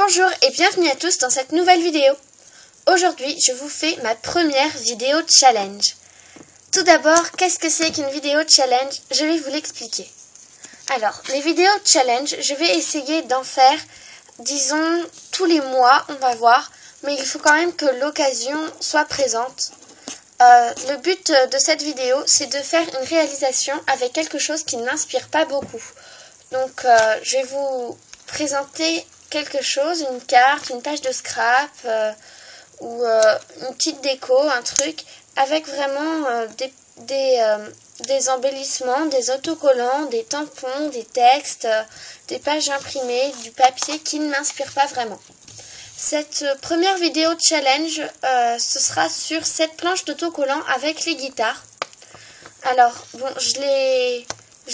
Bonjour et bienvenue à tous dans cette nouvelle vidéo. Aujourd'hui, je vous fais ma première vidéo challenge. Tout d'abord, qu'est-ce que c'est qu'une vidéo challenge? Je vais vous l'expliquer. Alors, les vidéos challenge, je vais essayer d'en faire, disons, tous les mois, on va voir. Mais il faut quand même que l'occasion soit présente. Le but de cette vidéo, c'est de faire une réalisation avec quelque chose qui ne m'inspire pas beaucoup. Donc, je vais vous présenter quelque chose, une carte, une page de scrap ou une petite déco, un truc, avec vraiment des embellissements, des autocollants, des tampons, des textes, des pages imprimées, du papier qui ne m'inspire pas vraiment. Cette première vidéo challenge, ce sera sur cette planche d'autocollants avec les guitares. Alors, bon, je l'ai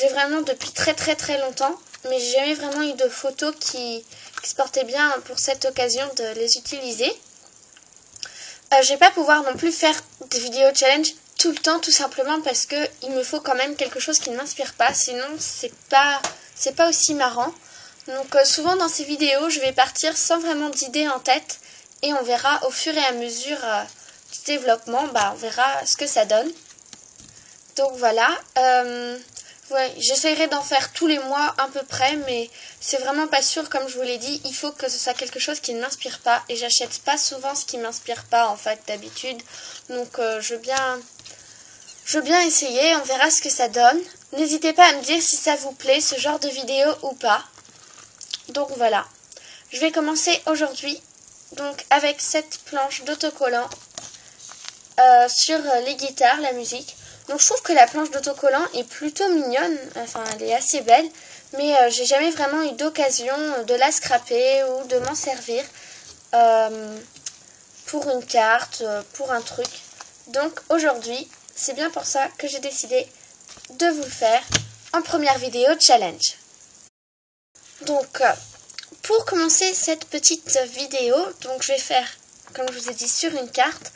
vraiment depuis très longtemps, mais j'ai jamais vraiment eu de photos qui se portaient bien pour cette occasion de les utiliser. Je vais pas pouvoir non plus faire des vidéos challenge tout le temps, tout simplement parce que il me faut quand même quelque chose qui ne m'inspire pas, sinon c'est pas aussi marrant. Donc souvent dans ces vidéos, je vais partir sans vraiment d'idées en tête et on verra au fur et à mesure du développement, on verra ce que ça donne. Donc voilà, ouais, j'essaierai d'en faire tous les mois à peu près, mais c'est vraiment pas sûr, comme je vous l'ai dit, il faut que ce soit quelque chose qui ne m'inspire pas et j'achète pas souvent ce qui m'inspire pas en fait d'habitude. Donc je veux bien essayer, on verra ce que ça donne. N'hésitez pas à me dire si ça vous plaît ce genre de vidéo ou pas. Donc voilà, je vais commencer aujourd'hui donc avec cette planche d'autocollant sur les guitares, la musique. Donc je trouve que la planche d'autocollant est plutôt mignonne, enfin elle est assez belle, mais j'ai jamais vraiment eu d'occasion de la scraper ou de m'en servir pour une carte, pour un truc. Donc aujourd'hui, c'est bien pour ça que j'ai décidé de vous le faire en première vidéo challenge. Donc, pour commencer cette petite vidéo, donc je vais faire, comme je vous ai dit, sur une carte.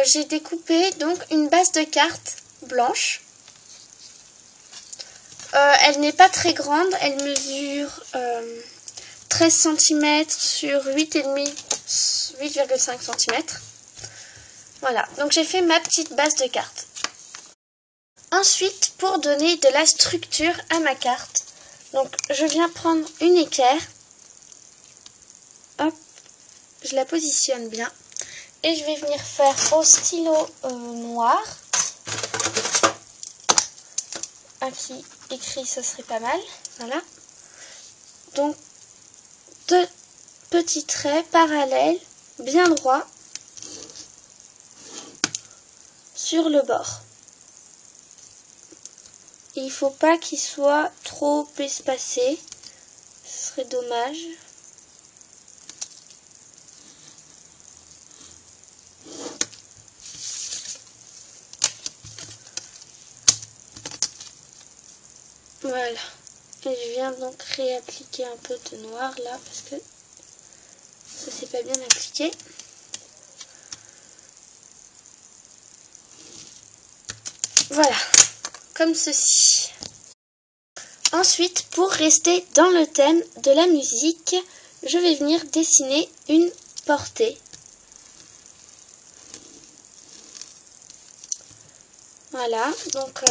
J'ai découpé donc une base de carte blanche. Elle n'est pas très grande, elle mesure 13 cm sur 8,5 cm. Voilà, donc j'ai fait ma petite base de carte. Ensuite, pour donner de la structure à ma carte, donc je viens prendre une équerre, hop, je la positionne bien, et je vais venir faire au stylo noir, qui écrit ce serait pas mal, voilà, donc 2 petits traits parallèles, bien droits, sur le bord. Il ne faut pas qu'il soit trop espacé, ce serait dommage. Voilà, et je viens donc réappliquer un peu de noir là parce que ça s'est pas bien appliqué. Voilà, comme ceci. Ensuite, pour rester dans le thème de la musique, je vais venir dessiner une portée. Voilà, donc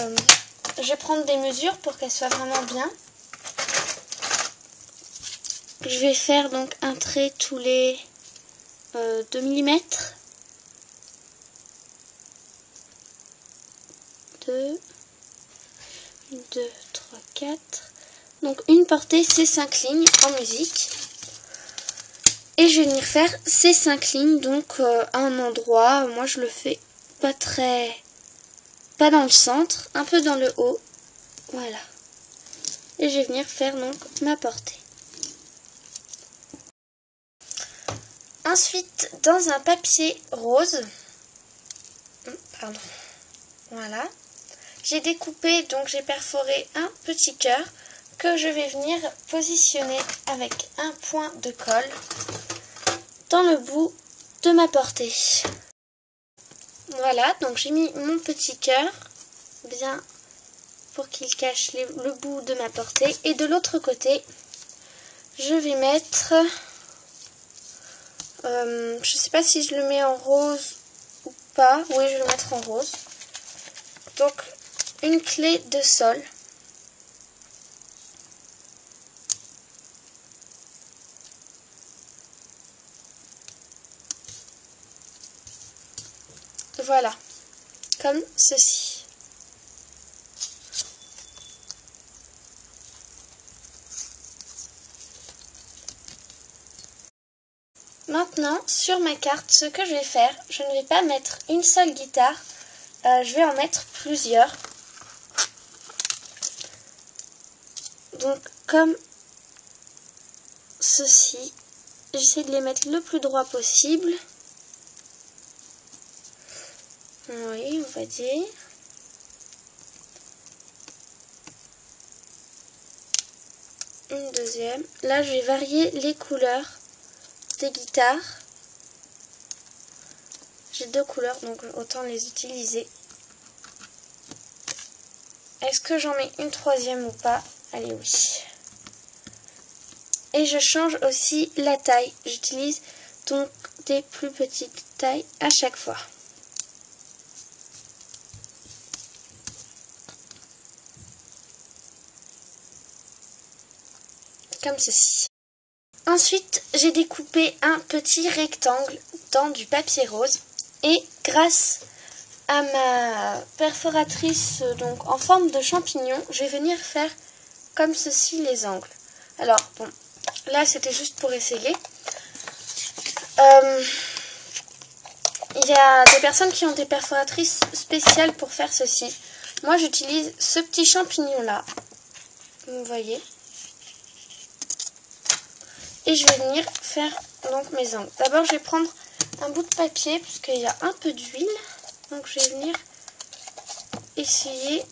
je vais prendre des mesures pour qu'elle soit vraiment bien. Je vais faire donc un trait tous les 2 mm. 2, 3, 4. Donc une portée, c'est 5 lignes en musique. Et je vais venir faire ces 5 lignes donc à un endroit. Moi je le fais pas dans le centre, un peu dans le haut. Voilà. Et je vais venir faire donc ma portée. Ensuite, dans un papier rose, pardon, voilà, j'ai découpé, donc j'ai perforé un petit cœur que je vais venir positionner avec un point de colle dans le bout de ma portée. Voilà, donc j'ai mis mon petit cœur bien pour qu'il cache le bout de ma portée. Et de l'autre côté, je vais mettre Je sais pas si je le mets en rose ou pas. Oui, je vais le mettre en rose. Donc, une clé de sol. Voilà, comme ceci. Maintenant, sur ma carte, ce que je vais faire, je ne vais pas mettre une seule guitare, je vais en mettre plusieurs. Donc, comme ceci, j'essaie de les mettre le plus droit possible. Oui, on va dire. Une deuxième. Là, je vais varier les couleurs des guitares. J'ai deux couleurs, donc autant les utiliser. Est-ce que j'en mets une troisième ou pas? Allez, oui. Et je change aussi la taille. J'utilise donc des plus petites tailles à chaque fois. Comme ceci. Ensuite, j'ai découpé un petit rectangle dans du papier rose et grâce à ma perforatrice donc en forme de champignon, je vais venir faire comme ceci les angles. Alors, bon, là c'était juste pour essayer. Il y a des personnes qui ont des perforatrices spéciales pour faire ceci. Moi, j'utilise ce petit champignon là. Vous voyez. Et je vais venir faire donc mes angles. D'abord, je vais prendre un bout de papier puisqu'il y a un peu d'huile. Donc, je vais venir essuyer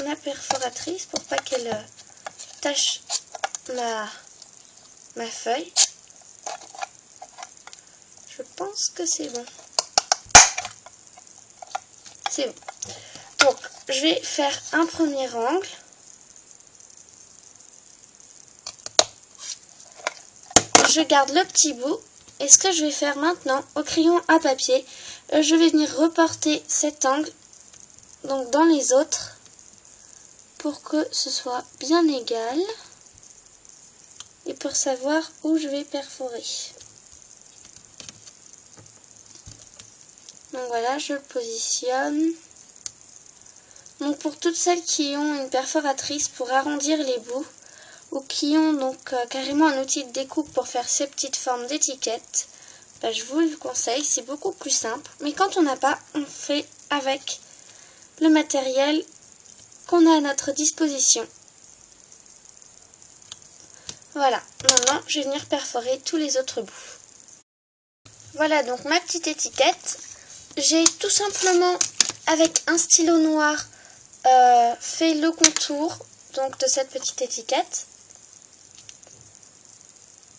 ma perforatrice pour pas qu'elle tache ma feuille. Je pense que c'est bon. C'est bon. Donc, je vais faire un premier angle. Je garde le petit bout et ce que je vais faire maintenant au crayon à papier, je vais venir reporter cet angle donc dans les autres pour que ce soit bien égal et pour savoir où je vais perforer. Donc voilà, je le positionne. Donc pour toutes celles qui ont une perforatrice pour arrondir les bouts, ou qui ont donc carrément un outil de découpe pour faire ces petites formes d'étiquettes, je vous le conseille, c'est beaucoup plus simple. Mais quand on n'a pas, on fait avec le matériel qu'on a à notre disposition. Voilà, maintenant je vais venir perforer tous les autres bouts. Voilà donc ma petite étiquette. J'ai tout simplement, avec un stylo noir, fait le contour donc de cette petite étiquette.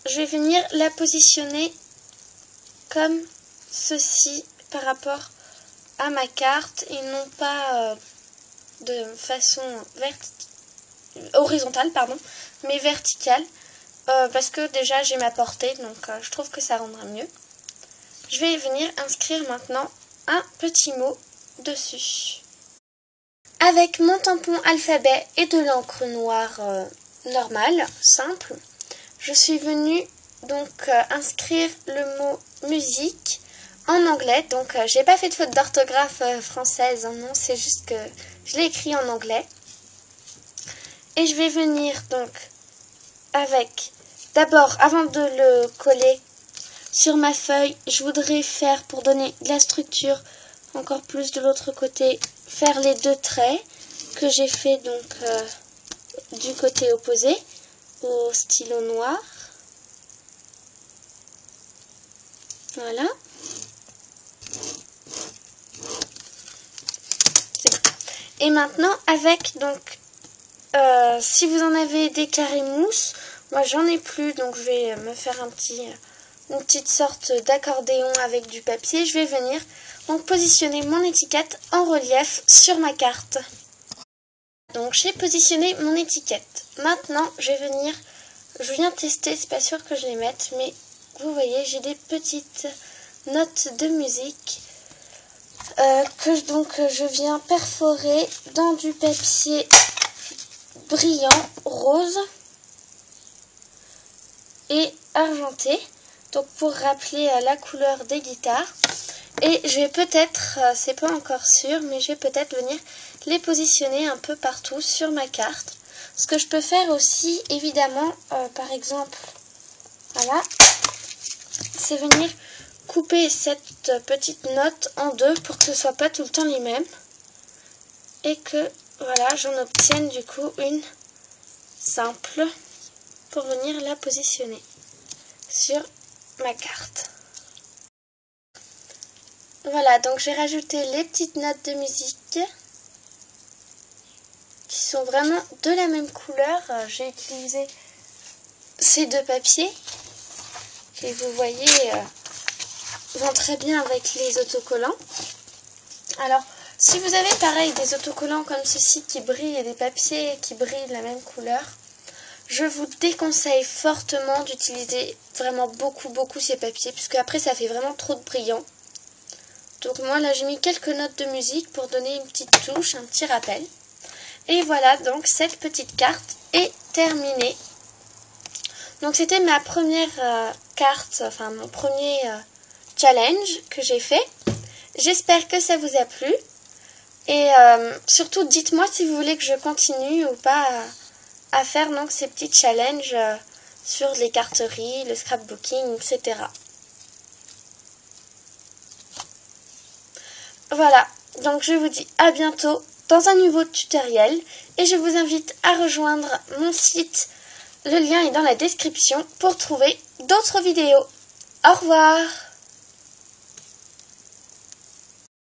Je vais venir la positionner comme ceci par rapport à ma carte et non pas de façon horizontale, mais verticale, parce que déjà j'ai ma portée, donc je trouve que ça rendra mieux. Je vais venir inscrire maintenant un petit mot dessus. Avec mon tampon alphabet et de l'encre noire normale, simple, je suis venue donc inscrire le mot musique en anglais. Donc j'ai pas fait de faute d'orthographe française, hein, non, c'est juste que je l'ai écrit en anglais. Et je vais venir donc avec, d'abord avant de le coller sur ma feuille, je voudrais faire, pour donner de la structure encore plus de l'autre côté, faire les deux traits que j'ai fait donc du côté opposé au stylo noir. Voilà. Et maintenant avec donc si vous en avez des carrés mousse, moi j'en ai plus, donc je vais me faire une petite sorte d'accordéon avec du papier. Je vais venir donc positionner mon étiquette en relief sur ma carte. Donc j'ai positionné mon étiquette. Maintenant je viens tester, c'est pas sûr que je les mette, mais vous voyez, j'ai des petites notes de musique que je viens perforer dans du papier brillant rose et argenté, donc pour rappeler la couleur des guitares. Et je vais peut-être, c'est pas encore sûr, mais je vais peut-être venir les positionner un peu partout sur ma carte. Ce que je peux faire aussi, évidemment, par exemple, voilà, c'est venir couper cette petite note en deux pour que ce soit pas tout le temps les mêmes. Et que, voilà, j'en obtienne du coup une simple pour venir la positionner sur ma carte. Voilà, donc j'ai rajouté les petites notes de musique qui sont vraiment de la même couleur. J'ai utilisé ces deux papiers et vous voyez, vont très bien avec les autocollants. Alors, si vous avez pareil des autocollants comme ceci qui brillent et des papiers qui brillent de la même couleur, je vous déconseille fortement d'utiliser vraiment beaucoup ces papiers, puisque après ça fait vraiment trop de brillant. Donc moi là j'ai mis quelques notes de musique pour donner une petite touche, un petit rappel. Et voilà, donc cette petite carte est terminée. Donc c'était ma première carte, enfin mon premier challenge que j'ai fait. J'espère que ça vous a plu. Et surtout dites-moi si vous voulez que je continue ou pas à faire donc ces petits challenges sur les carteries, le scrapbooking, etc. Voilà, donc je vous dis à bientôt dans un nouveau tutoriel et je vous invite à rejoindre mon site. Le lien est dans la description pour trouver d'autres vidéos. Au revoir!